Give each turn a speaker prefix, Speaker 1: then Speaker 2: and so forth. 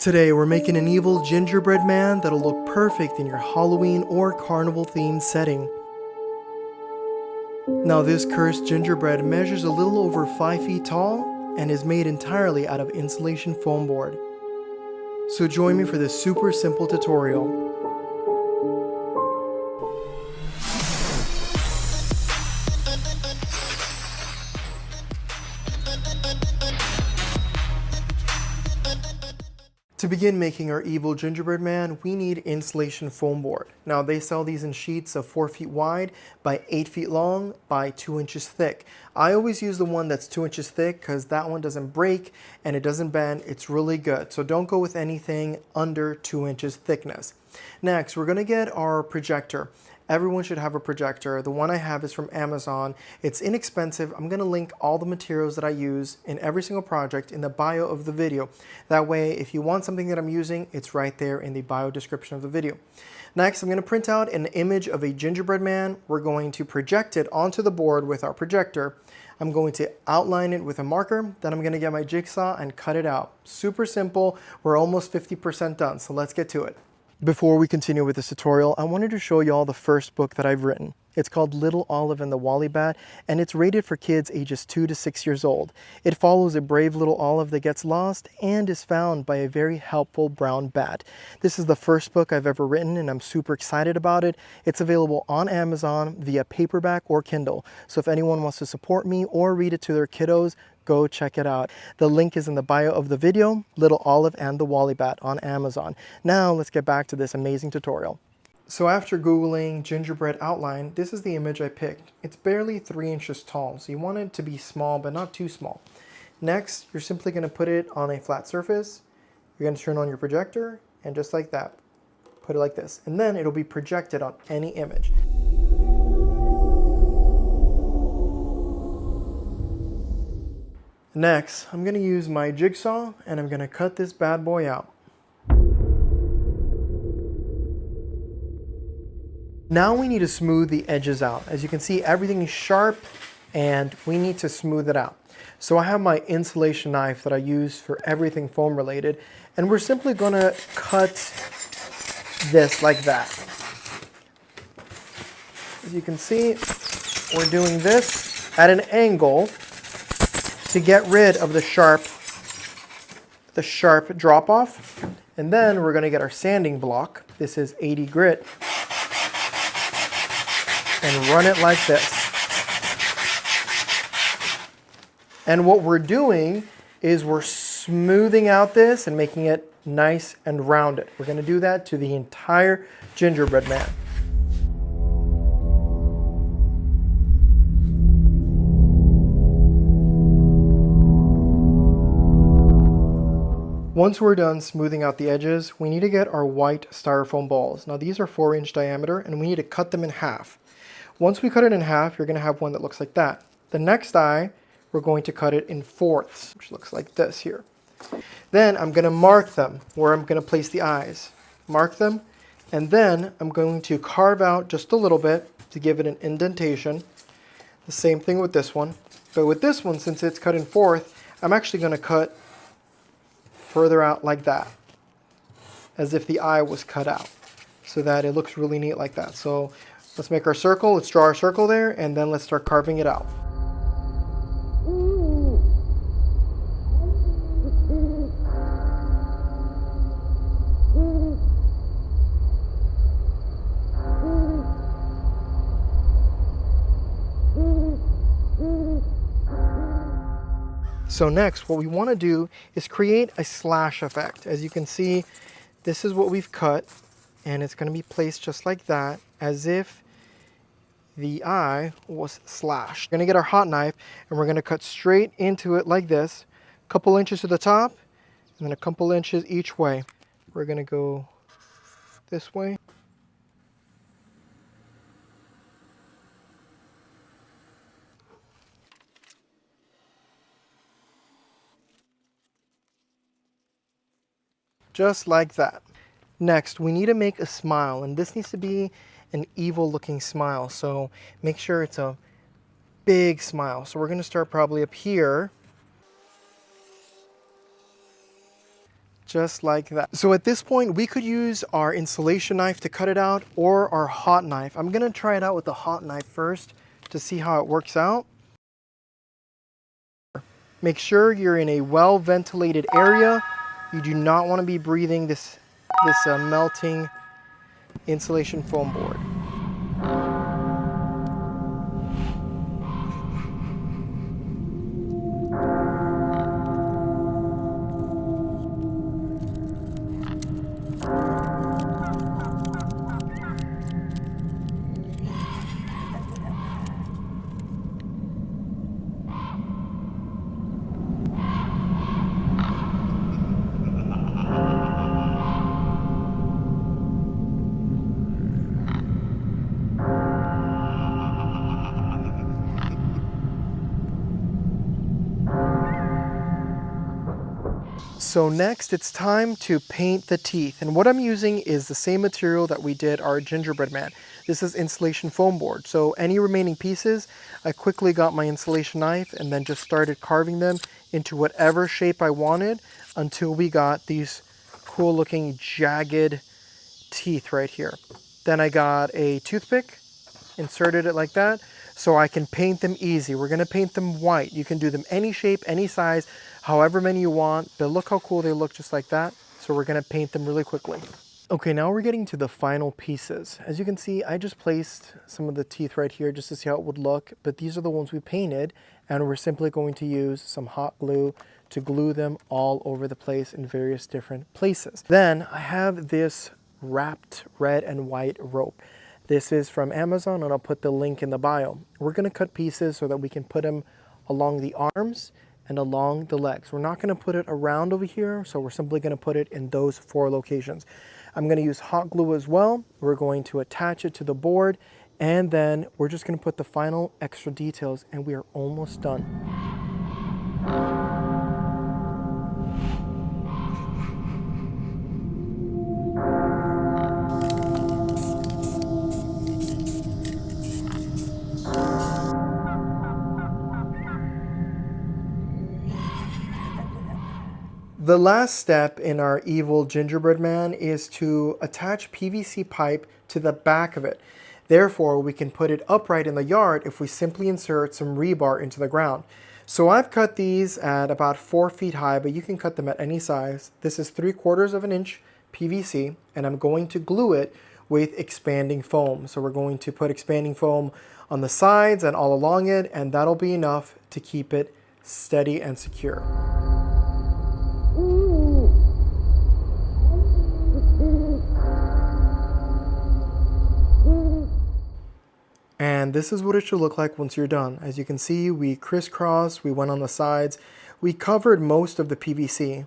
Speaker 1: Today we're making an evil gingerbread man that'll look perfect in your Halloween or carnival themed setting. Now this cursed gingerbread measures a little over 5 feet tall and is made entirely out of insulation foam board. So join me for this super simple tutorial. To begin making our evil gingerbread man, we need insulation foam board. Now they sell these in sheets of 4 feet wide by 8 feet long by 2 inches thick. I always use the one that's 2 inches thick because that one doesn't break and it doesn't bend. It's really good. So don't go with anything under 2 inches thickness. Next, we're going to get our projector. Everyone should have a projector. The one I have is from Amazon. It's inexpensive. I'm going to link all the materials that I use in every single project in the bio of the video. That way, if you want something that I'm using, it's right there in the bio description of the video. Next, I'm going to print out an image of a gingerbread man. We're going to project it onto the board with our projector. I'm going to outline it with a marker. Then I'm going to get my jigsaw and cut it out. Super simple. We're almost 50% done, so let's get to it. Before we continue with this tutorial, I wanted to show you all the first book that I've written. It's called Little Olive and the Wally Bat, and it's rated for kids ages 2 to 6 years old. It follows a brave little olive that gets lost and is found by a very helpful brown bat. This is the first book I've ever written, and I'm super excited about it. It's available on Amazon via paperback or Kindle. So if anyone wants to support me or read it to their kiddos, go check it out. The link is in the bio of the video, Little Olive and the Wally Bat on Amazon. Now let's get back to this amazing tutorial. So after Googling gingerbread outline, this is the image I picked. It's barely 3 inches tall, so you want it to be small but not too small. Next, you're simply going to put it on a flat surface. You're going to turn on your projector and just like that, put it like this. And then it'll be projected on any image. Next, I'm going to use my jigsaw and I'm going to cut this bad boy out. Now we need to smooth the edges out. As you can see, everything is sharp and we need to smooth it out. So I have my insulation knife that I use for everything foam related, and we're simply going to cut this like that. As you can see, we're doing this at an angle to get rid of the sharp drop off. And then we're going to get our sanding block. This is 80 grit. And run it like this. And what we're doing is we're smoothing out this and making it nice and rounded. We're going to do that to the entire gingerbread man. Once we're done smoothing out the edges, we need to get our white styrofoam balls. Now these are 4-inch diameter and we need to cut them in half. Once we cut it in half, you're going to have one that looks like that. The next eye, we're going to cut it in fourths, which looks like this here. Then I'm going to mark them where I'm going to place the eyes. Mark them, and then I'm going to carve out just a little bit to give it an indentation. The same thing with this one. But with this one, since it's cut in fourth, I'm actually going to cut further out like that, as if the eye was cut out, so that it looks really neat like that. So let's make our circle, let's draw our circle there, and then let's start carving it out. So next, what we want to do is create a slash effect. As you can see, this is what we've cut, and it's going to be placed just like that, as if the eye was slashed. We're going to get our hot knife, and we're going to cut straight into it like this, a couple inches to the top, and then a couple inches each way. We're going to go this way. Just like that. Next, we need to make a smile, and this needs to be an evil looking smile. So make sure it's a big smile. So we're going to start probably up here Just like that. So at this point, we could use our insulation knife to cut it out or our hot knife. I'm gonna try it out with the hot knife first to see how it works out. Make sure you're in a well-ventilated area. You do not want to be breathing this melting insulation foam board. So next it's time to paint the teeth, and what I'm using is the same material that we did our gingerbread man. This is insulation foam board, so any remaining pieces I quickly got my insulation knife and then just started carving them into whatever shape I wanted until we got these cool looking jagged teeth right here. Then I got a toothpick, inserted it like that, so I can paint them easy. We're gonna paint them white. You can do them any shape, any size, however many you want, but look how cool they look just like that. So we're gonna paint them really quickly. Okay, now we're getting to the final pieces. As you can see, I just placed some of the teeth right here just to see how it would look, but these are the ones we painted, and we're simply going to use some hot glue to glue them all over the place in various different places. Then I have this wrapped red and white rope. This is from Amazon, and I'll put the link in the bio. We're gonna cut pieces so that we can put them along the arms and along the legs. We're not gonna put it around over here, so we're simply gonna put it in those 4 locations. I'm gonna use hot glue as well. We're going to attach it to the board, and then we're just gonna put the final extra details, and we are almost done. The last step in our evil gingerbread man is to attach PVC pipe to the back of it. Therefore, we can put it upright in the yard if we simply insert some rebar into the ground. So I've cut these at about 4 feet high, but you can cut them at any size. This is 3/4 of an inch PVC, and I'm going to glue it with expanding foam. So we're going to put expanding foam on the sides and all along it, and that'll be enough to keep it steady and secure. And this is what it should look like once you're done. As you can see, we crisscrossed, we went on the sides, we covered most of the PVC.